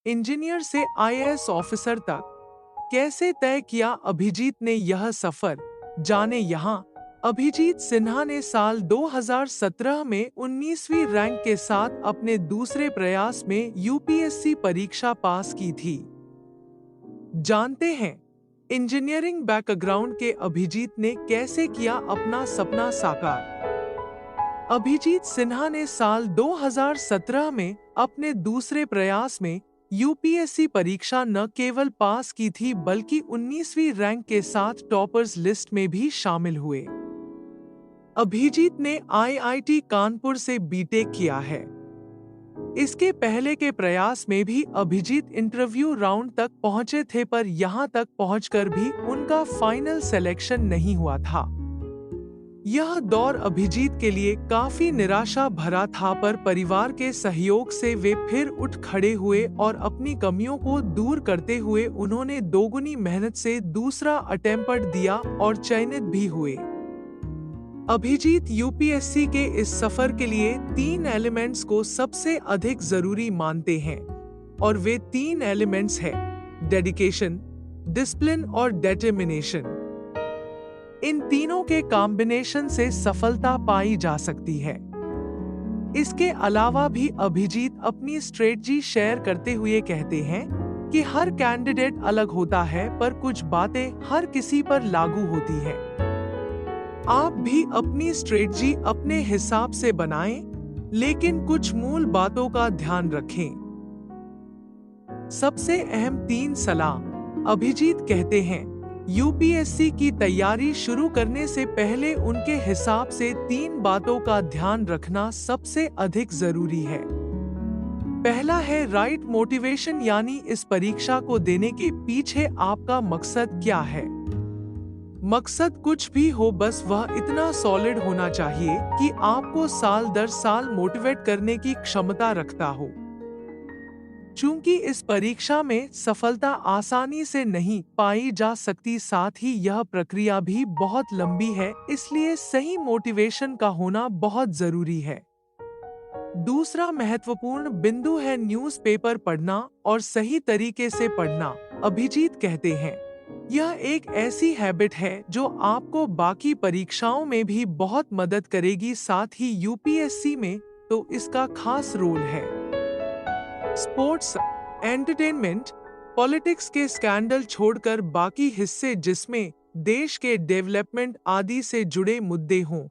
Engineer से IAS officer तक कैसे तय किया अभिजीत ने यह सफर, जाने यहाँ। अभिजीत सिन्हा ने साल 2017 में 19वीं रैंक के साथ अपने दूसरे प्रयास में यूपीएससी परीक्षा पास की थी। जानते हैं इंजीनियरिंग बैकग्राउंड के अभिजीत ने कैसे किया अपना सपना साकार। अभिजीत सिन्हा ने साल 2017 में अपने दूसरे प्रयास में यूपीएससी परीक्षा न केवल पास की थी बल्कि 19वीं रैंक के साथ टॉपर्स लिस्ट में भी शामिल हुए। अभिजीत ने आईआईटी कानपुर से बीटेक किया है। इसके पहले के प्रयास में भी अभिजीत इंटरव्यू राउंड तक पहुंचे थे, पर यहां तक पहुंचकर भी उनका फाइनल सिलेक्शन नहीं हुआ था। यह दौर अभिजीत के लिए काफी निराशा भरा था, पर परिवार के सहयोग से वे फिर उठ खड़े हुए और अपनी कमियों को दूर करते हुए उन्होंने दोगुनी मेहनत से दूसरा अटेम्प्ट दिया और चयनित भी हुए। अभिजीत यूपीएससी के इस सफर के लिए 3 एलिमेंट्स को सबसे अधिक जरूरी मानते हैं, और वे 3 एलिमेंट्स हैं: डेडिकेशन, डिसिप्लिन और डिटर्मिनेशन। इन तीनों के कॉम्बिनेशन से सफलता पाई जा सकती है। इसके अलावा भी अभिजीत अपनी स्ट्रेटजी शेयर करते हुए कहते हैं कि हर कैंडिडेट अलग होता है, पर कुछ बातें हर किसी पर लागू होती हैं। आप भी अपनी स्ट्रेटजी अपने हिसाब से बनाएं, लेकिन कुछ मूल बातों का ध्यान रखें। सबसे अहम 3 सलाह। अभिजीत कहते हैं यूपीएससी की तैयारी शुरू करने से पहले उनके हिसाब से 3 बातों का ध्यान रखना सबसे अधिक जरूरी है। पहला है राइट मोटिवेशन, यानी इस परीक्षा को देने के पीछे आपका मकसद क्या है। मकसद कुछ भी हो, बस वह इतना सॉलिड होना चाहिए कि आपको साल दर साल मोटिवेट करने की क्षमता रखता हो। चूंकि इस परीक्षा में सफलता आसानी से नहीं पाई जा सकती, साथ ही यह प्रक्रिया भी बहुत लंबी है, इसलिए सही मोटिवेशन का होना बहुत जरूरी है। दूसरा महत्वपूर्ण बिंदु है न्यूज़पेपर पढ़ना और सही तरीके से पढ़ना। अभिजीत कहते हैं यह एक ऐसी हैबिट है जो आपको बाकी परीक्षाओं में भी बहुत मदद करेगी, साथ ही यूपीएससी में तो इसका खास रोल है। स्पोर्ट्स, एंटरटेनमेंट, पॉलिटिक्स के स्कैंडल छोड़कर बाकी हिस्से जिसमें देश के डेवलपमेंट आदि से जुड़े मुद्दे हों,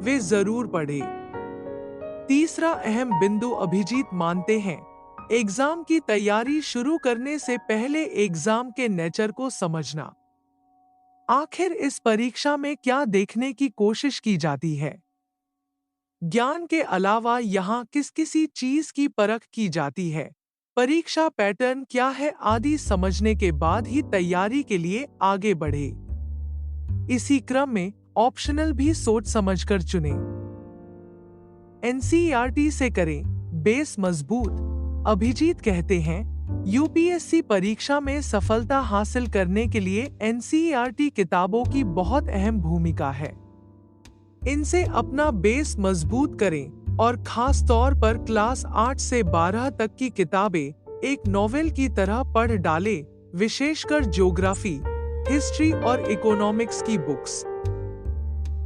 वे जरूर पढ़ें। तीसरा अहम बिंदु अभिजीत मानते हैं एग्जाम की तैयारी शुरू करने से पहले एग्जाम के नेचर को समझना। आखिर इस परीक्षा में क्या देखने की कोशिश की जाती है, ज्ञान के अलावा यहाँ किसी चीज की परख की जाती है, परीक्षा पैटर्न क्या है आदि समझने के बाद ही तैयारी के लिए आगे बढ़े। इसी क्रम में ऑप्शनल भी सोच समझकर चुनें। एनसीईआरटी से करें बेस मजबूत। अभिजीत कहते हैं यूपीएससी परीक्षा में सफलता हासिल करने के लिए एनसीईआरटी किताबों की बहुत अहम भूमिका है। इनसे अपना बेस मजबूत करें और खास तौर पर क्लास 8 से 12 तक की किताबें एक नोवेल की तरह पढ़ डालें, विशेषकर ज्योग्राफी, हिस्ट्री और इकोनॉमिक्स की बुक्स।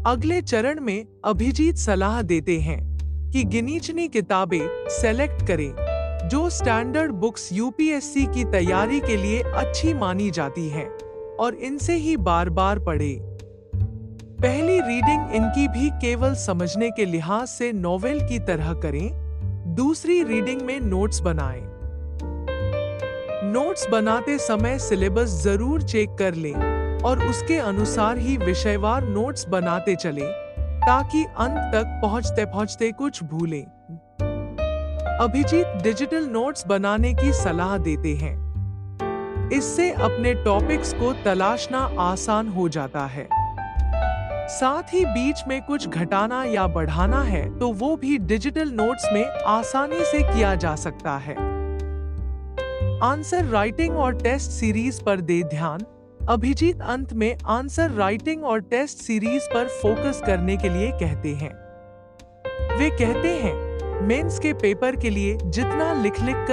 अगले चरण में अभिजीत सलाह देते हैं कि गिनी-चुनी किताबें सेलेक्ट करें जो स्टैंडर्ड बुक्स यूपीएससी की तैयारी के लिए अच्छी मानी जाती हैं, और इनसे ही बार-बार पढ़ें। पहली रीडिंग इनकी भी केवल समझने के लिहाज से नोवेल की तरह करें। दूसरी रीडिंग में नोट्स बनाएं। नोट्स बनाते समय सिलेबस जरूर चेक कर लें और उसके अनुसार ही विषयवार नोट्स बनाते चलें, ताकि अंत तक पहुंचते कुछ भूलें। अभिजीत डिजिटल नोट्स बनाने की सलाह देते हैं। इससे अपने टॉपिक्स को तलाशना आसान हो जाता है। साथ ही बीच में कुछ घटाना या बढ़ाना है तो वो भी डिजिटल नोट्स में आसानी से किया जा सकता है। आंसर राइटिंग और टेस्ट सीरीज पर दे ध्यान। अभिजीत अंत में आंसर राइटिंग और टेस्ट सीरीज पर फोकस करने के लिए कहते हैं। वे कहते हैं मेंस के पेपर के लिए जितना लिख कर